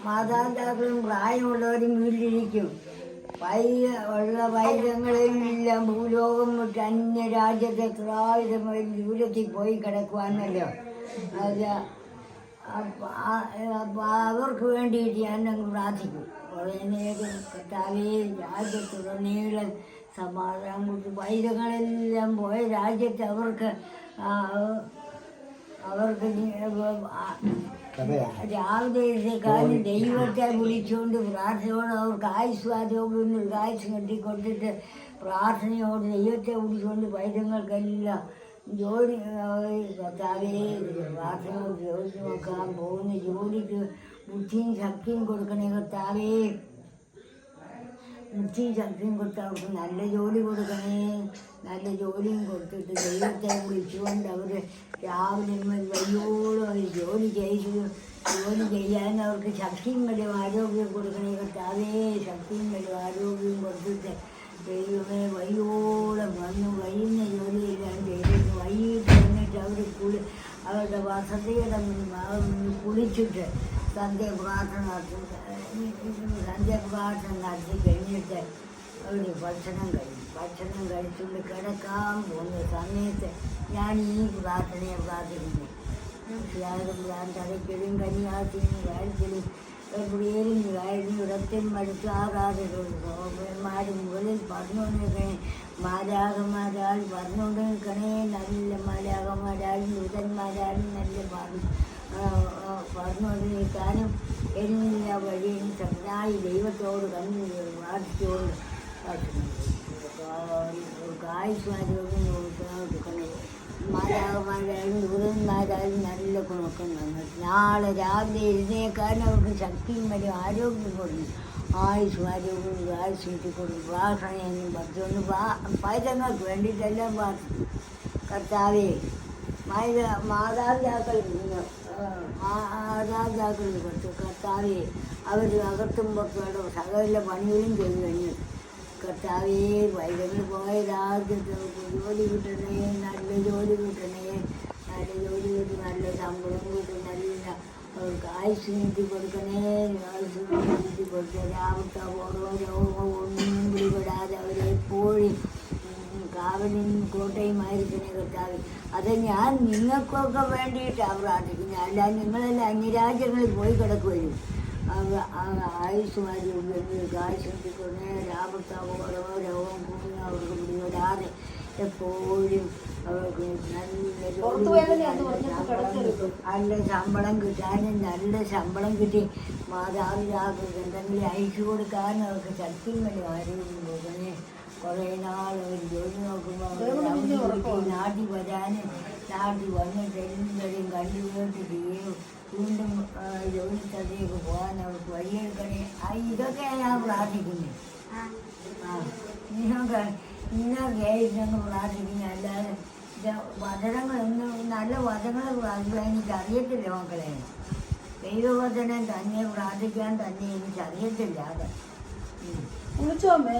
മാതാപിതാക്കളും പ്രായമുള്ളവരും വീട്ടിലിരിക്കും. ഉള്ള വൈദ്യങ്ങളെല്ലാം ഭൂലോകം വിട്ട് അന്യ രാജ്യത്തെ എത്രായിരം ദൂരത്തിൽ പോയി കിടക്കുവാനല്ലോ. അത് അപ്പം അവർക്ക് വേണ്ടിയിട്ട് ഞാനങ്ങ് പ്രാർത്ഥിക്കും. കുറേ നേരം കർത്താവേ രാജ്യത്തുടനീളം സമാധാനം കൊടുത്ത് വൈദ്യങ്ങളെല്ലാം പോയ രാജ്യത്ത് അവർക്ക് രാവിലെ കാലം ദൈവത്തെ വിളിച്ചുകൊണ്ട് പ്രാർത്ഥനയോട് അവർക്ക് ആയുസ്വാദ്യവും ആയുസ് കെട്ടിക്കൊണ്ടിട്ട് പ്രാർത്ഥനയോട് ദൈവത്തെ വിളിച്ചുകൊണ്ട് വൈദ്യങ്ങൾക്കെല്ലാം ജോലി കർത്താവേ പ്രാർത്ഥന ജോലി നോക്കാൻ പോകുന്ന ജോലിക്ക് ബുദ്ധിയും ശക്തിയും കൊടുക്കണേ കർത്താവേ. ബുദ്ധിയും ശക്തിയും കൊടുത്ത് അവർക്ക് നല്ല ജോലി കൊടുക്കണേ. നല്ല ജോലിയും കൊടുത്തിട്ട് ദൈവത്തെ വിളിച്ചുകൊണ്ട് അവർ രാവിലെ വയ്യോളം അവർ ജോലി ചെയ്യാൻ അവർക്ക് ശക്തിയും വലിയ ആരോഗ്യം കൊടുക്കണേ കർത്താവേ. ശക്തിയും വലിയ ആരോഗ്യം കൊടുത്തിട്ട് ദൈവമേ വയ്യോളം വന്ന് വൈകുന്ന ജോലിയെല്ലാം ചെയ്തിട്ട് വൈകിട്ട് വന്നിട്ട് അവർ അവരുടെ വസതിയുടെ കുളിച്ചിട്ട് സന്ധ്യാപ്രാർത്ഥന നടത്തി കഴിഞ്ഞിട്ട് അവർ ഭക്ഷണം കഴിച്ചുകൊണ്ട് കിടക്കാൻ പോകുന്ന സമയത്ത് ഞാൻ ഈ പ്രാർത്ഥനയെ പ്രാർത്ഥിക്കുന്നു. തലയ്ക്കലും കന്യാസിനും കാര്യത്തിലും എവിടെയും കാര്യം ഇടത്തും മടുത്താകാതെമാരും മുകളിൽ പറഞ്ഞുകൊണ്ടിരിക്കണേ. മാലാകന്മാരാൽ പറഞ്ഞുകൊണ്ടിരിക്കണേ. നല്ല മാലാകന്മാരാലും ദൂതന്മാരാലും നല്ല പറഞ്ഞുകൊണ്ടിരിക്കാനും എല്ലാ വഴിയും ശക്തനായി ദൈവത്തോട് കണ്ണു പ്രാർത്ഥിച്ചുകൊണ്ട് ആയുസ്വാരോഗ്യം കൊടുക്കണേ. മാലാകന്മാരായാലും ദൂതന്മാരായാലും നല്ല ഗുണക്കം തന്നിട്ട് നാളെ രാവിലെ എഴുന്നേക്കാൻ അവർക്ക് ശക്തിയും വലിയ ആരോഗ്യം കൊടുക്കും. ആയുസ്വാരോഗ്യം ആയുസ് കൊടുക്കും. പ്രാർത്ഥനയൊന്നും പറ്റുമെന്ന് പൈതങ്ങൾക്ക് വേണ്ടിയിട്ടെല്ലാം പ്രാർത്ഥിക്കും. കർത്താവേ മാതാപിതാക്കൾ കൊടുത്തു കർത്താവേ അവർ അകത്തും പുറത്തുള്ള സകല പണികളും ചെയ്തു കഴിഞ്ഞു. കർത്താവേ വൈദ്യങ്ങൾ പോയ രാജ്യത്ത് ജോലി കിട്ടണേ. നല്ല ജോലി കിട്ടണേ. നല്ല ജോലി കിട്ടി നല്ല ശമ്പളം കിട്ടും. നല്ല അവർക്ക് ആയുസ് നീട്ടി കൊടുക്കണേ. ആയുസ് നീട്ടി കൊടുത്ത് രാവിലത്തെ ഓരോ രോഗമോ ഒന്നും പിടിപെടാതെ അവരെപ്പോഴും കാവലും കോട്ടയുമായിരിക്കണേ കർത്താവ്. അത് ഞാൻ നിങ്ങൾക്കൊക്കെ വേണ്ടിയിട്ടാണ് പ്രാർത്ഥിക്കുന്നത്. അല്ല നിങ്ങളെല്ലാം അന്യരാജ്യങ്ങളിൽ പോയി കിടക്കുവരും. ആയുസ്സുമാരി ആയുസ് കിട്ടിക്കൊണ്ടേ രാവിലത്തെ ഓരോ രോഗം കൂടി അവർക്ക് പിടിപെടാതെ എപ്പോഴും അവർക്ക് നല്ല ശമ്പളം കിട്ടാനും നല്ല ശമ്പളം കിട്ടി മാതാപിതാക്കൾക്ക് എന്തെങ്കിലും അയച്ചു കൊടുക്കാനും അവർക്ക് ശക്തിയും വേണ്ടി ആരോഗ്യം കൊടുക്കണേ. കുറേ നാൾ അവർ ജോലി നോക്കുമ്പോൾ നാട്ടിൽ വരാനും നാട്ടിൽ വന്നിട്ട് എല്ലാവരെയും കണ്ടുകേട്ടിട്ട് വീണ്ടും ജോലി സ്ഥലത്തേക്ക് പോകാൻ അവർക്ക് വഴിയെടുക്കണേ. ഇതൊക്കെ ഞാൻ പ്രാർത്ഥിക്കുന്നത്. ഇന്നൊക്കെയായിട്ടങ്ങ് പ്രാർത്ഥിക്കുന്നത്. അല്ലാതെ വചനങ്ങളൊന്നും നല്ല വചനങ്ങൾ പ്രാർത്ഥിക്കാൻ എനിക്കറിയത്തില്ല മക്കളെ. ദൈവവചനം തന്നെ പ്രാർത്ഥിക്കാൻ തന്നെ എനിക്കറിയത്തില്ല. അത് വിളിച്ചോമ്മേ